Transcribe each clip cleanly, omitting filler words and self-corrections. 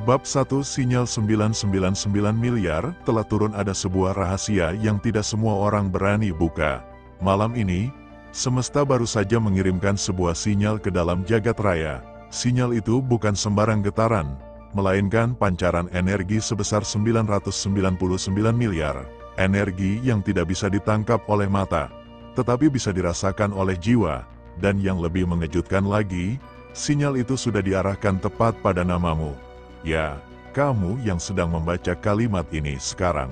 Bab 1 Sinyal 999 miliar telah turun. Ada sebuah rahasia yang tidak semua orang berani buka. Malam ini, semesta baru saja mengirimkan sebuah sinyal ke dalam jagat raya. Sinyal itu bukan sembarang getaran, melainkan pancaran energi sebesar 999 miliar. Energi yang tidak bisa ditangkap oleh mata, tetapi bisa dirasakan oleh jiwa. Dan yang lebih mengejutkan lagi, sinyal itu sudah diarahkan tepat pada namamu. Ya, kamu yang sedang membaca kalimat ini sekarang.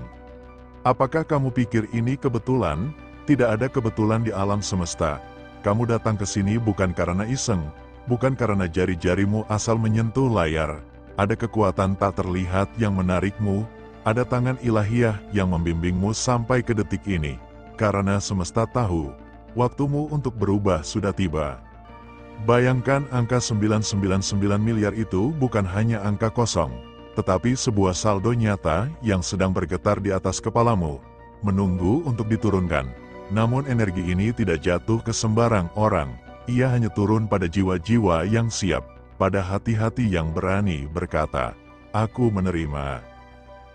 Apakah kamu pikir ini kebetulan? Tidak ada kebetulan di alam semesta. Kamu datang ke sini bukan karena iseng, bukan karena jari-jarimu asal menyentuh layar. Ada kekuatan tak terlihat yang menarikmu, ada tangan ilahiyah yang membimbingmu sampai ke detik ini. Karena semesta tahu, waktumu untuk berubah sudah tiba. Bayangkan angka 999 miliar itu bukan hanya angka kosong, tetapi sebuah saldo nyata yang sedang bergetar di atas kepalamu, menunggu untuk diturunkan. Namun energi ini tidak jatuh ke sembarang orang, ia hanya turun pada jiwa-jiwa yang siap, pada hati-hati yang berani berkata, "Aku menerima."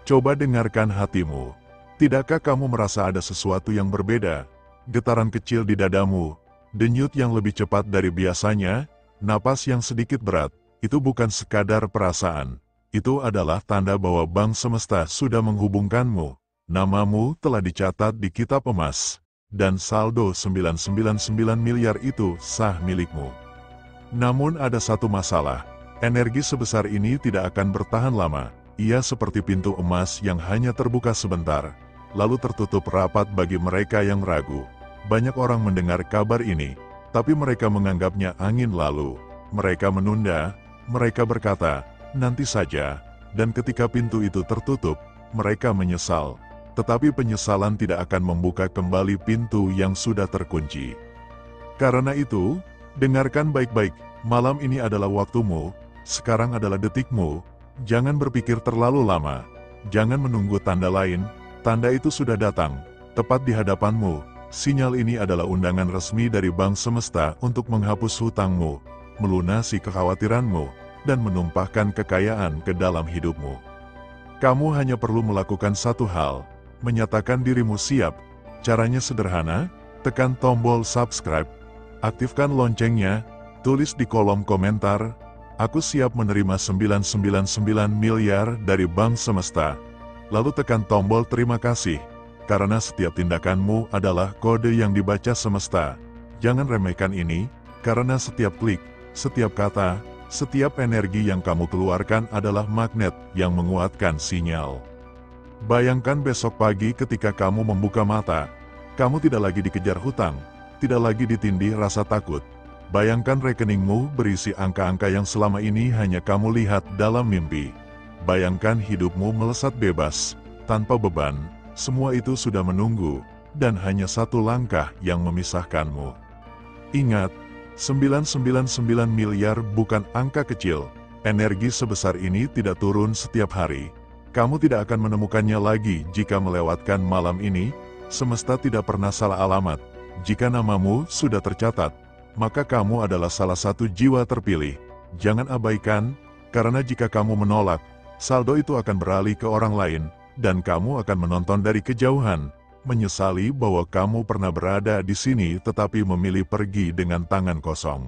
Coba dengarkan hatimu. Tidakkah kamu merasa ada sesuatu yang berbeda? Getaran kecil di dadamu, denyut yang lebih cepat dari biasanya, napas yang sedikit berat, itu bukan sekadar perasaan. Itu adalah tanda bahwa Bank Semesta sudah menghubungkanmu. Namamu telah dicatat di kitab emas, dan saldo 999 miliar itu sah milikmu. Namun ada satu masalah, energi sebesar ini tidak akan bertahan lama. Ia seperti pintu emas yang hanya terbuka sebentar, lalu tertutup rapat bagi mereka yang ragu. Banyak orang mendengar kabar ini, tapi mereka menganggapnya angin lalu. Mereka menunda, mereka berkata, "Nanti saja," dan ketika pintu itu tertutup, mereka menyesal. Tetapi penyesalan tidak akan membuka kembali pintu yang sudah terkunci. Karena itu, dengarkan baik-baik, malam ini adalah waktumu, sekarang adalah detikmu. Jangan berpikir terlalu lama, jangan menunggu tanda lain, tanda itu sudah datang, tepat di hadapanmu. Sinyal ini adalah undangan resmi dari Bank Semesta untuk menghapus hutangmu, melunasi kekhawatiranmu, dan menumpahkan kekayaan ke dalam hidupmu. Kamu hanya perlu melakukan satu hal, menyatakan dirimu siap. Caranya sederhana, tekan tombol subscribe, aktifkan loncengnya, tulis di kolom komentar, "Aku siap menerima 999 miliar dari Bank Semesta." Lalu tekan tombol terima kasih. Karena setiap tindakanmu adalah kode yang dibaca semesta. Jangan remehkan ini, karena setiap klik, setiap kata, setiap energi yang kamu keluarkan adalah magnet yang menguatkan sinyal. Bayangkan besok pagi ketika kamu membuka mata, kamu tidak lagi dikejar hutang, tidak lagi ditindih rasa takut. Bayangkan rekeningmu berisi angka-angka yang selama ini hanya kamu lihat dalam mimpi. Bayangkan hidupmu melesat bebas, tanpa beban. Semua itu sudah menunggu, dan hanya satu langkah yang memisahkanmu. Ingat, 999 miliar bukan angka kecil. Energi sebesar ini tidak turun setiap hari. Kamu tidak akan menemukannya lagi jika melewatkan malam ini. Semesta tidak pernah salah alamat. Jika namamu sudah tercatat, maka kamu adalah salah satu jiwa terpilih. Jangan abaikan, karena jika kamu menolak, saldo itu akan beralih ke orang lain. Dan kamu akan menonton dari kejauhan, menyesali bahwa kamu pernah berada di sini tetapi memilih pergi dengan tangan kosong.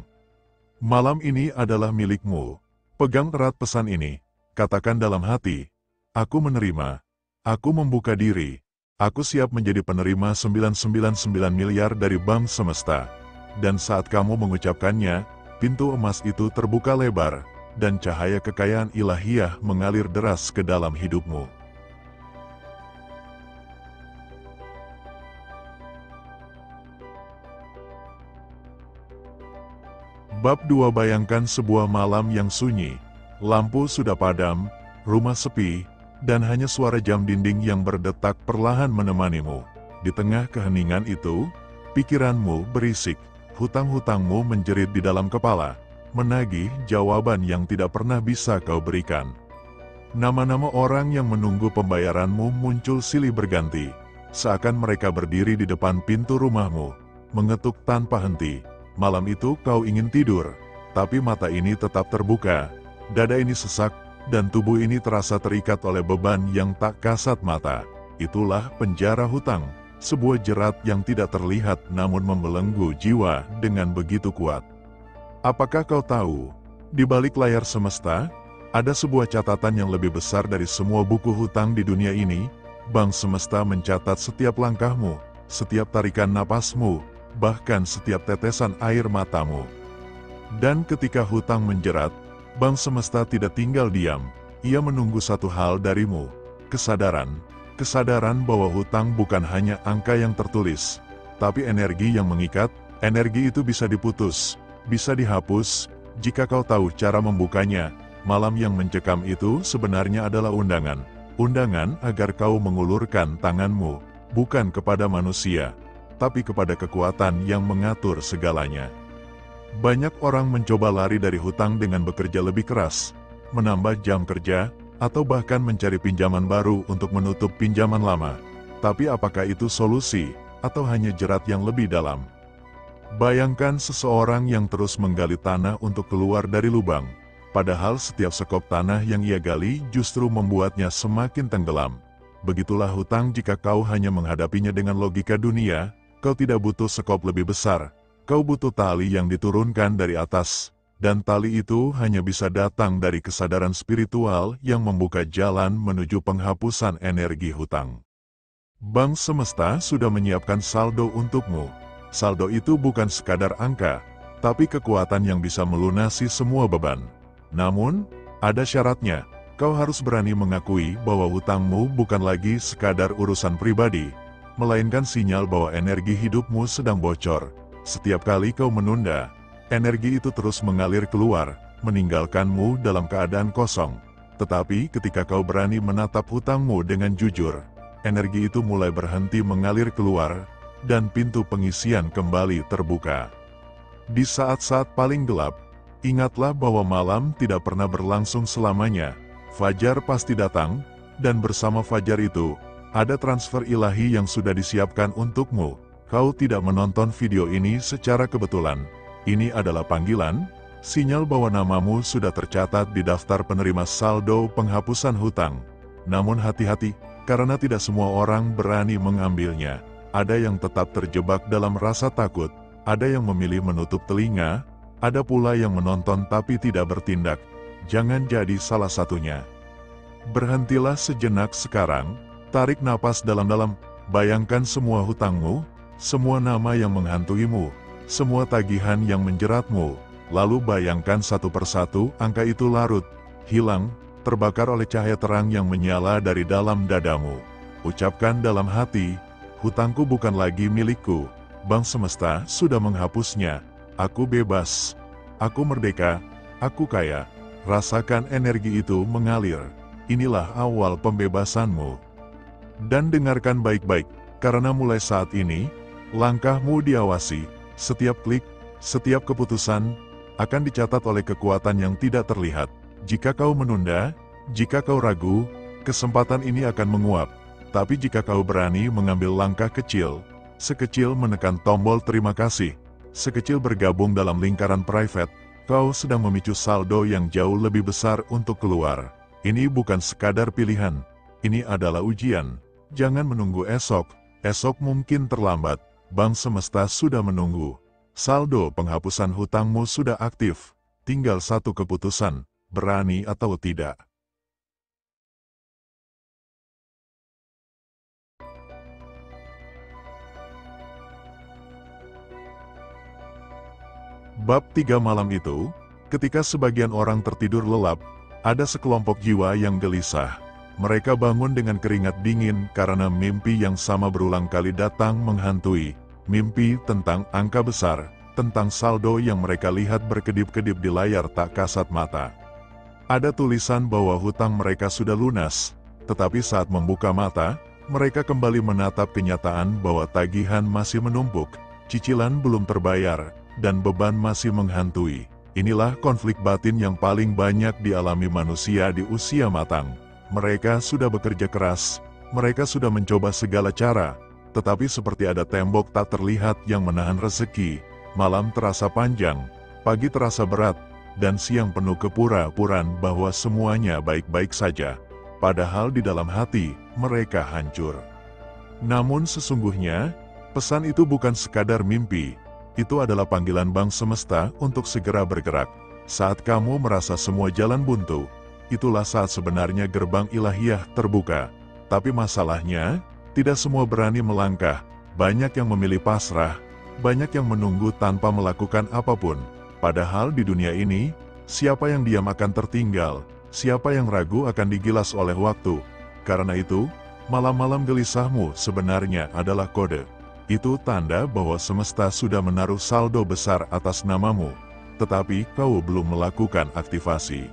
Malam ini adalah milikmu. Pegang erat pesan ini, katakan dalam hati, "Aku menerima, aku membuka diri, aku siap menjadi penerima 999 miliar dari Bank Semesta." Dan saat kamu mengucapkannya, pintu emas itu terbuka lebar, dan cahaya kekayaan ilahiyah mengalir deras ke dalam hidupmu. Bab 2 Bayangkan sebuah malam yang sunyi, lampu sudah padam, rumah sepi, dan hanya suara jam dinding yang berdetak perlahan menemanimu. Di tengah keheningan itu, pikiranmu berisik, hutang-hutangmu menjerit di dalam kepala, menagih jawaban yang tidak pernah bisa kau berikan. Nama-nama orang yang menunggu pembayaranmu muncul silih berganti, seakan mereka berdiri di depan pintu rumahmu, mengetuk tanpa henti. Malam itu kau ingin tidur, tapi mata ini tetap terbuka, dada ini sesak, dan tubuh ini terasa terikat oleh beban yang tak kasat mata. Itulah penjara hutang, sebuah jerat yang tidak terlihat namun membelenggu jiwa dengan begitu kuat. Apakah kau tahu, di balik layar semesta, ada sebuah catatan yang lebih besar dari semua buku hutang di dunia ini? Bank semesta mencatat setiap langkahmu, setiap tarikan napasmu, bahkan setiap tetesan air matamu. Dan ketika hutang menjerat, Bank semesta tidak tinggal diam. Ia menunggu satu hal darimu, kesadaran. Kesadaran bahwa hutang bukan hanya angka yang tertulis, tapi energi yang mengikat. Energi itu bisa diputus, bisa dihapus, jika kau tahu cara membukanya. Malam yang mencekam itu sebenarnya adalah undangan. Undangan agar kau mengulurkan tanganmu, bukan kepada manusia, tapi kepada kekuatan yang mengatur segalanya. Banyak orang mencoba lari dari hutang dengan bekerja lebih keras, menambah jam kerja, atau bahkan mencari pinjaman baru untuk menutup pinjaman lama. Tapi apakah itu solusi, atau hanya jerat yang lebih dalam? Bayangkan seseorang yang terus menggali tanah untuk keluar dari lubang. Padahal setiap sekop tanah yang ia gali justru membuatnya semakin tenggelam. Begitulah hutang. Jika kau hanya menghadapinya dengan logika dunia, kau tidak butuh sekop lebih besar. Kau butuh tali yang diturunkan dari atas. Dan tali itu hanya bisa datang dari kesadaran spiritual yang membuka jalan menuju penghapusan energi hutang. Bank semesta sudah menyiapkan saldo untukmu. Saldo itu bukan sekadar angka, tapi kekuatan yang bisa melunasi semua beban. Namun, ada syaratnya. Kau harus berani mengakui bahwa hutangmu bukan lagi sekadar urusan pribadi, melainkan sinyal bahwa energi hidupmu sedang bocor. Setiap kali kau menunda, energi itu terus mengalir keluar, meninggalkanmu dalam keadaan kosong. Tetapi ketika kau berani menatap hutangmu dengan jujur, energi itu mulai berhenti mengalir keluar, dan pintu pengisian kembali terbuka. Di saat-saat paling gelap, ingatlah bahwa malam tidak pernah berlangsung selamanya. Fajar pasti datang, dan bersama fajar itu, ada transfer ilahi yang sudah disiapkan untukmu. Kau tidak menonton video ini secara kebetulan. Ini adalah panggilan, sinyal bahwa namamu sudah tercatat di daftar penerima saldo penghapusan hutang. Namun hati-hati, karena tidak semua orang berani mengambilnya. Ada yang tetap terjebak dalam rasa takut, ada yang memilih menutup telinga, ada pula yang menonton tapi tidak bertindak. Jangan jadi salah satunya. Berhentilah sejenak sekarang, tarik napas dalam-dalam, bayangkan semua hutangmu, semua nama yang menghantuimu, semua tagihan yang menjeratmu, lalu bayangkan satu persatu angka itu larut, hilang, terbakar oleh cahaya terang yang menyala dari dalam dadamu. Ucapkan dalam hati, hutangku bukan lagi milikku, Bank semesta sudah menghapusnya. Aku bebas, aku merdeka, aku kaya. Rasakan energi itu mengalir. Inilah awal pembebasanmu. Dan dengarkan baik-baik, karena mulai saat ini, langkahmu diawasi. Setiap klik, setiap keputusan, akan dicatat oleh kekuatan yang tidak terlihat. Jika kau menunda, jika kau ragu, kesempatan ini akan menguap. Tapi jika kau berani mengambil langkah kecil, sekecil menekan tombol terima kasih, sekecil bergabung dalam lingkaran private, kau sedang memicu saldo yang jauh lebih besar untuk keluar. Ini bukan sekadar pilihan, ini adalah ujian. Jangan menunggu esok, esok mungkin terlambat. Bank semesta sudah menunggu. Saldo penghapusan hutangmu sudah aktif. Tinggal satu keputusan, berani atau tidak. Bab 3. Malam itu, ketika sebagian orang tertidur lelap, ada sekelompok jiwa yang gelisah. Mereka bangun dengan keringat dingin karena mimpi yang sama berulang kali datang menghantui. Mimpi tentang angka besar, tentang saldo yang mereka lihat berkedip-kedip di layar tak kasat mata. Ada tulisan bahwa hutang mereka sudah lunas, tetapi saat membuka mata, mereka kembali menatap kenyataan bahwa tagihan masih menumpuk, cicilan belum terbayar, dan beban masih menghantui. Inilah konflik batin yang paling banyak dialami manusia di usia matang. Mereka sudah bekerja keras, mereka sudah mencoba segala cara, tetapi seperti ada tembok tak terlihat yang menahan rezeki. Malam terasa panjang, pagi terasa berat, dan siang penuh kepura-puraan bahwa semuanya baik-baik saja, padahal di dalam hati mereka hancur. Namun sesungguhnya, pesan itu bukan sekadar mimpi, itu adalah panggilan Bang Semesta untuk segera bergerak. Saat kamu merasa semua jalan buntu, itulah saat sebenarnya gerbang ilahiyah terbuka. Tapi masalahnya, tidak semua berani melangkah, banyak yang memilih pasrah, banyak yang menunggu tanpa melakukan apapun. Padahal di dunia ini, siapa yang diam akan tertinggal, siapa yang ragu akan digilas oleh waktu. Karena itu, malam-malam gelisahmu sebenarnya adalah kode. Itu tanda bahwa semesta sudah menaruh saldo besar atas namamu, tetapi kau belum melakukan aktivasi.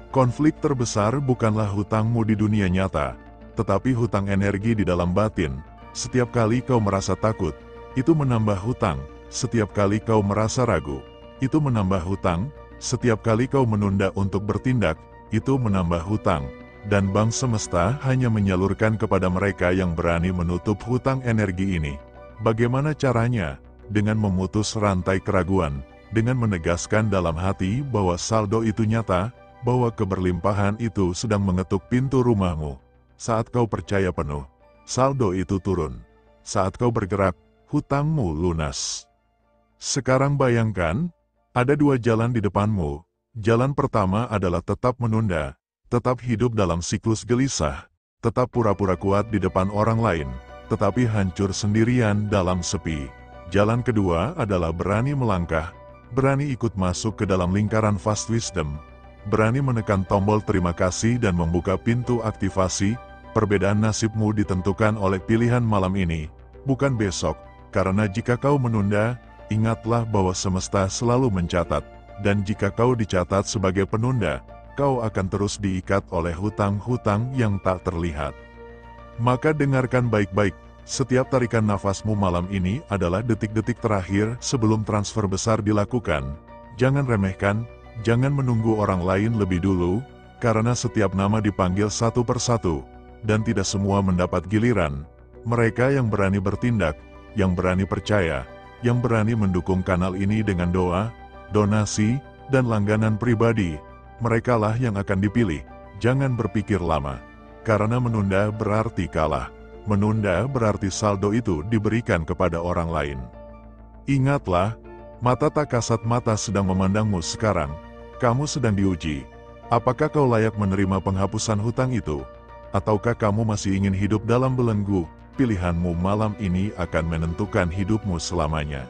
Konflik terbesar bukanlah hutangmu di dunia nyata, tetapi hutang energi di dalam batin. Setiap kali kau merasa takut, itu menambah hutang. Setiap kali kau merasa ragu, itu menambah hutang. Setiap kali kau menunda untuk bertindak, itu menambah hutang. Dan Bang Semesta hanya menyalurkan kepada mereka yang berani menutup hutang energi ini. Bagaimana caranya? Dengan memutus rantai keraguan, dengan menegaskan dalam hati bahwa saldo itu nyata, bahwa keberlimpahan itu sedang mengetuk pintu rumahmu. Saat kau percaya penuh, saldo itu turun. Saat kau bergerak, hutangmu lunas. Sekarang bayangkan, ada dua jalan di depanmu. Jalan pertama adalah tetap menunda, tetap hidup dalam siklus gelisah, tetap pura-pura kuat di depan orang lain, tetapi hancur sendirian dalam sepi. Jalan kedua adalah berani melangkah, berani ikut masuk ke dalam lingkaran Fast Wisdom, berani menekan tombol terima kasih dan membuka pintu aktivasi. Perbedaan nasibmu ditentukan oleh pilihan malam ini, bukan besok, karena jika kau menunda, ingatlah bahwa semesta selalu mencatat, dan jika kau dicatat sebagai penunda, kau akan terus diikat oleh hutang-hutang yang tak terlihat. Maka dengarkan baik-baik, setiap tarikan nafasmu malam ini adalah detik-detik terakhir sebelum transfer besar dilakukan. Jangan remehkan, jangan menunggu orang lain lebih dulu, karena setiap nama dipanggil satu persatu, dan tidak semua mendapat giliran. Mereka yang berani bertindak, yang berani percaya, yang berani mendukung kanal ini dengan doa, donasi, dan langganan pribadi, merekalah yang akan dipilih. Jangan berpikir lama, karena menunda berarti kalah. Menunda berarti saldo itu diberikan kepada orang lain. Ingatlah, mata tak kasat mata sedang memandangmu sekarang. Kamu sedang diuji. Apakah kau layak menerima penghapusan hutang itu? Ataukah kamu masih ingin hidup dalam belenggu? Pilihanmu malam ini akan menentukan hidupmu selamanya.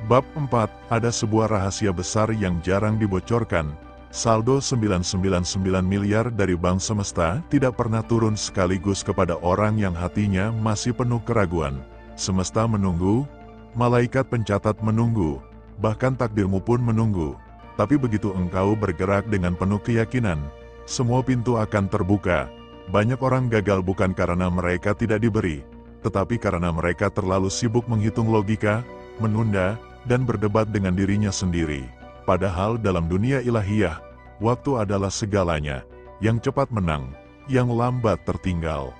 Bab 4, ada sebuah rahasia besar yang jarang dibocorkan. Saldo 999 miliar dari Bank Semesta tidak pernah turun sekaligus kepada orang yang hatinya masih penuh keraguan. Semesta menunggu, malaikat pencatat menunggu, bahkan takdirmu pun menunggu. Tapi begitu engkau bergerak dengan penuh keyakinan, semua pintu akan terbuka. Banyak orang gagal bukan karena mereka tidak diberi, tetapi karena mereka terlalu sibuk menghitung logika, menunda, dan berdebat dengan dirinya sendiri. Padahal dalam dunia ilahiyah, waktu adalah segalanya. Yang cepat menang, yang lambat tertinggal.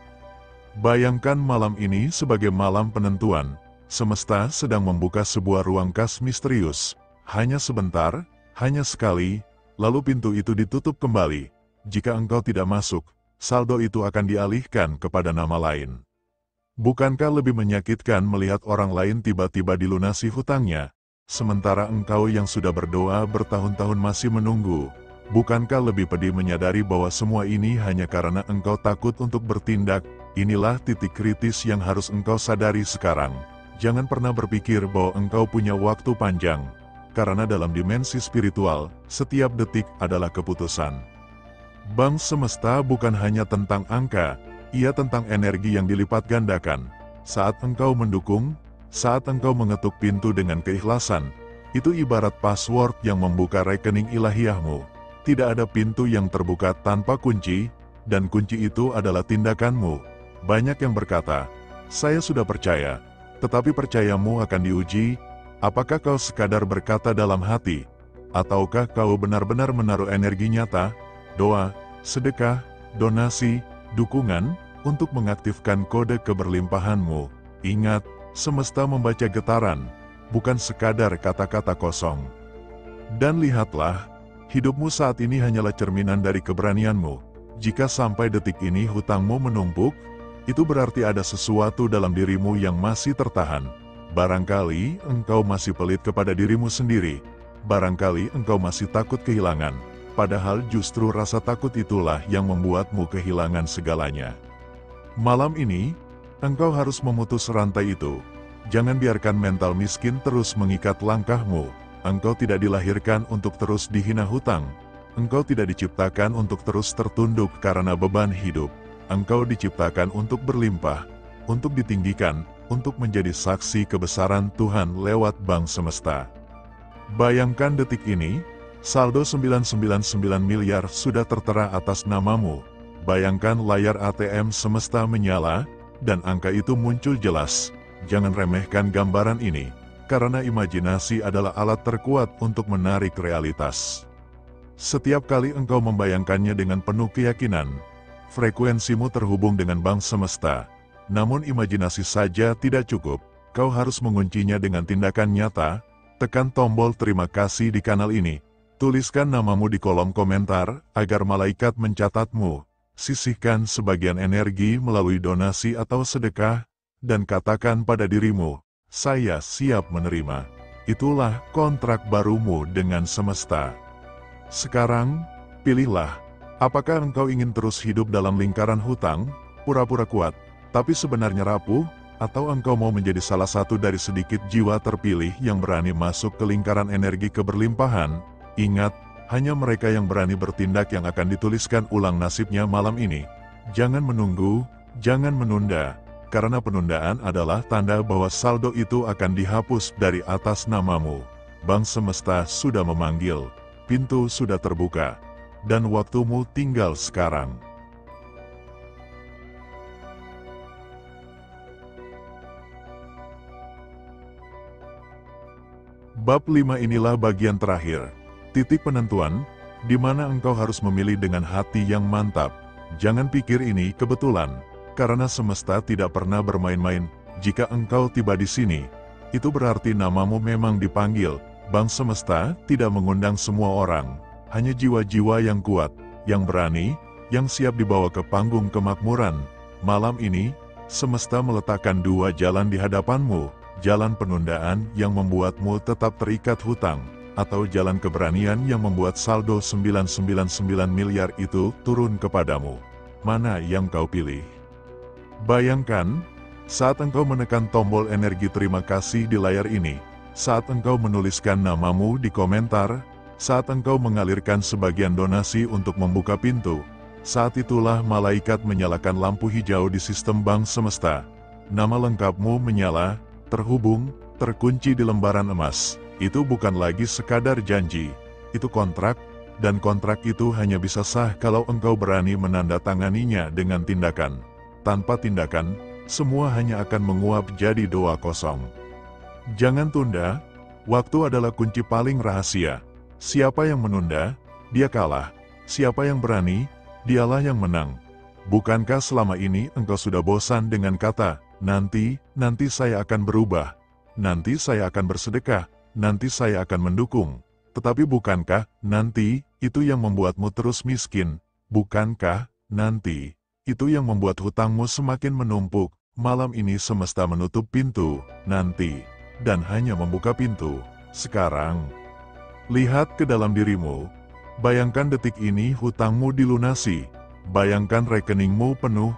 Bayangkan malam ini sebagai malam penentuan. Semesta sedang membuka sebuah ruang kas misterius. Hanya sebentar, hanya sekali, lalu pintu itu ditutup kembali. Jika engkau tidak masuk, saldo itu akan dialihkan kepada nama lain. Bukankah lebih menyakitkan melihat orang lain tiba-tiba dilunasi hutangnya, sementara engkau yang sudah berdoa bertahun-tahun masih menunggu? Bukankah lebih pedih menyadari bahwa semua ini hanya karena engkau takut untuk bertindak? Inilah titik kritis yang harus engkau sadari sekarang. Jangan pernah berpikir bahwa engkau punya waktu panjang, karena dalam dimensi spiritual, setiap detik adalah keputusan. Bank Semesta bukan hanya tentang angka, ia tentang energi yang dilipat gandakan. Saat engkau mendukung, saat engkau mengetuk pintu dengan keikhlasan, itu ibarat password yang membuka rekening ilahiyahmu. Tidak ada pintu yang terbuka tanpa kunci, dan kunci itu adalah tindakanmu. Banyak yang berkata, saya sudah percaya, tetapi percayamu akan diuji. Apakah kau sekadar berkata dalam hati, ataukah kau benar-benar menaruh energi nyata, doa, sedekah, donasi, dukungan, untuk mengaktifkan kode keberlimpahanmu? Ingat, semesta membaca getaran, bukan sekadar kata-kata kosong. Dan lihatlah, hidupmu saat ini hanyalah cerminan dari keberanianmu. Jika sampai detik ini hutangmu menumpuk, itu berarti ada sesuatu dalam dirimu yang masih tertahan. Barangkali engkau masih pelit kepada dirimu sendiri. Barangkali engkau masih takut kehilangan. Padahal justru rasa takut itulah yang membuatmu kehilangan segalanya. Malam ini, engkau harus memutus rantai itu. Jangan biarkan mental miskin terus mengikat langkahmu. Engkau tidak dilahirkan untuk terus dihina hutang. Engkau tidak diciptakan untuk terus tertunduk karena beban hidup. Engkau diciptakan untuk berlimpah, untuk ditinggikan, untuk menjadi saksi kebesaran Tuhan lewat bank semesta. Bayangkan detik ini, saldo 999 miliar sudah tertera atas namamu. Bayangkan layar ATM semesta menyala, dan angka itu muncul jelas. Jangan remehkan gambaran ini, karena imajinasi adalah alat terkuat untuk menarik realitas. Setiap kali engkau membayangkannya dengan penuh keyakinan, frekuensimu terhubung dengan bank semesta. Namun imajinasi saja tidak cukup, kau harus menguncinya dengan tindakan nyata. Tekan tombol terima kasih di kanal ini. Tuliskan namamu di kolom komentar, agar malaikat mencatatmu. Sisihkan sebagian energi melalui donasi atau sedekah, dan katakan pada dirimu, saya siap menerima. Itulah kontrak barumu dengan semesta. Sekarang, pilihlah, apakah engkau ingin terus hidup dalam lingkaran hutang, pura-pura kuat, tapi sebenarnya rapuh, atau engkau mau menjadi salah satu dari sedikit jiwa terpilih yang berani masuk ke lingkaran energi keberlimpahan? Ingat, hanya mereka yang berani bertindak yang akan dituliskan ulang nasibnya malam ini. Jangan menunggu, jangan menunda, karena penundaan adalah tanda bahwa saldo itu akan dihapus dari atas namamu. Bank semesta sudah memanggil. Pintu sudah terbuka, dan waktumu tinggal sekarang. Bab 5 inilah bagian terakhir, titik penentuan, di mana engkau harus memilih dengan hati yang mantap. Jangan pikir ini kebetulan, karena semesta tidak pernah bermain-main. Jika engkau tiba di sini, itu berarti namamu memang dipanggil. Bank semesta tidak mengundang semua orang, hanya jiwa-jiwa yang kuat, yang berani, yang siap dibawa ke panggung kemakmuran. Malam ini, semesta meletakkan dua jalan di hadapanmu, jalan penundaan yang membuatmu tetap terikat hutang, atau jalan keberanian yang membuat saldo 999 miliar itu turun kepadamu. Mana yang kau pilih? Bayangkan, saat engkau menekan tombol energi terima kasih di layar ini, saat engkau menuliskan namamu di komentar, saat engkau mengalirkan sebagian donasi untuk membuka pintu, saat itulah malaikat menyalakan lampu hijau di sistem bank semesta. Nama lengkapmu menyala, terhubung, terkunci di lembaran emas. Itu bukan lagi sekadar janji, itu kontrak, dan kontrak itu hanya bisa sah kalau engkau berani menandatanganinya dengan tindakan. Tanpa tindakan, semua hanya akan menguap jadi doa kosong. Jangan tunda, waktu adalah kunci paling rahasia. Siapa yang menunda, dia kalah. Siapa yang berani, dialah yang menang. Bukankah selama ini engkau sudah bosan dengan kata, nanti saya akan berubah, nanti saya akan bersedekah, nanti saya akan mendukung. Tetapi bukankah nanti itu yang membuatmu terus miskin? Bukankah nanti itu yang membuat hutangmu semakin menumpuk? Malam ini semesta menutup pintu nanti, dan hanya membuka pintu sekarang. Lihat ke dalam dirimu. Bayangkan detik ini hutangmu dilunasi. Bayangkan rekeningmu penuh.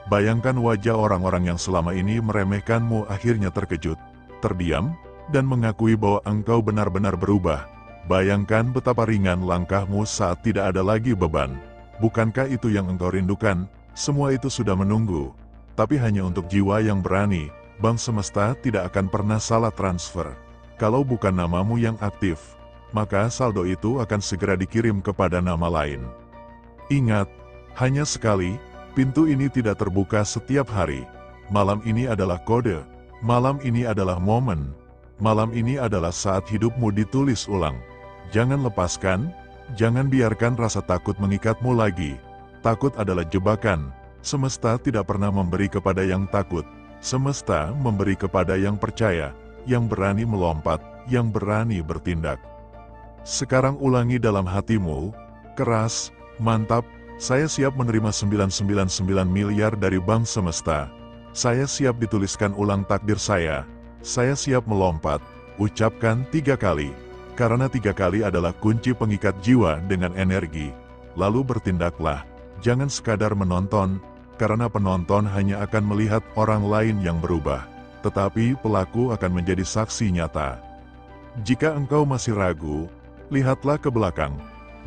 Bayangkan wajah orang-orang yang selama ini meremehkanmu akhirnya terkejut, terdiam, dan mengakui bahwa engkau benar-benar berubah. Bayangkan betapa ringan langkahmu saat tidak ada lagi beban. Bukankah itu yang engkau rindukan? Semua itu sudah menunggu. Tapi hanya untuk jiwa yang berani. Bank semesta tidak akan pernah salah transfer. Kalau bukan namamu yang aktif, maka saldo itu akan segera dikirim kepada nama lain. Ingat, hanya sekali, pintu ini tidak terbuka setiap hari. Malam ini adalah kode. Malam ini adalah momen. Malam ini adalah saat hidupmu ditulis ulang. Jangan lepaskan, jangan biarkan rasa takut mengikatmu lagi. Takut adalah jebakan. Semesta tidak pernah memberi kepada yang takut. Semesta memberi kepada yang percaya, yang berani melompat, yang berani bertindak. Sekarang ulangi dalam hatimu, keras, mantap, saya siap menerima 999 miliar dari Bank Semesta. Saya siap dituliskan ulang takdir saya siap melompat, ucapkan 3 kali. Karena 3 kali adalah kunci pengikat jiwa dengan energi. Lalu bertindaklah, jangan sekadar menonton, karena penonton hanya akan melihat orang lain yang berubah. Tetapi pelaku akan menjadi saksi nyata. Jika engkau masih ragu, lihatlah ke belakang.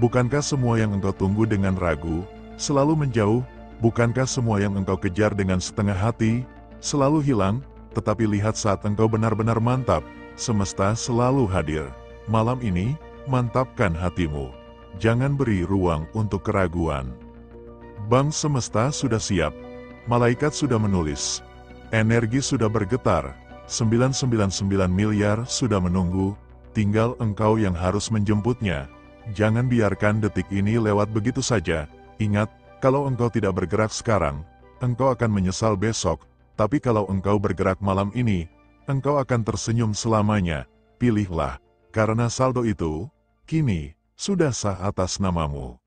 Bukankah semua yang engkau tunggu dengan ragu, selalu menjauh? Bukankah semua yang engkau kejar dengan setengah hati, selalu hilang? Tetapi lihat saat engkau benar-benar mantap, semesta selalu hadir. Malam ini, mantapkan hatimu. Jangan beri ruang untuk keraguan. Bank Semesta sudah siap. Malaikat sudah menulis. Energi sudah bergetar. 999 miliar sudah menunggu. Tinggal engkau yang harus menjemputnya. Jangan biarkan detik ini lewat begitu saja. Ingat, kalau engkau tidak bergerak sekarang, engkau akan menyesal besok. Tapi kalau engkau bergerak malam ini, engkau akan tersenyum selamanya. Pilihlah. Karena saldo itu, kini, sudah sah atas namamu.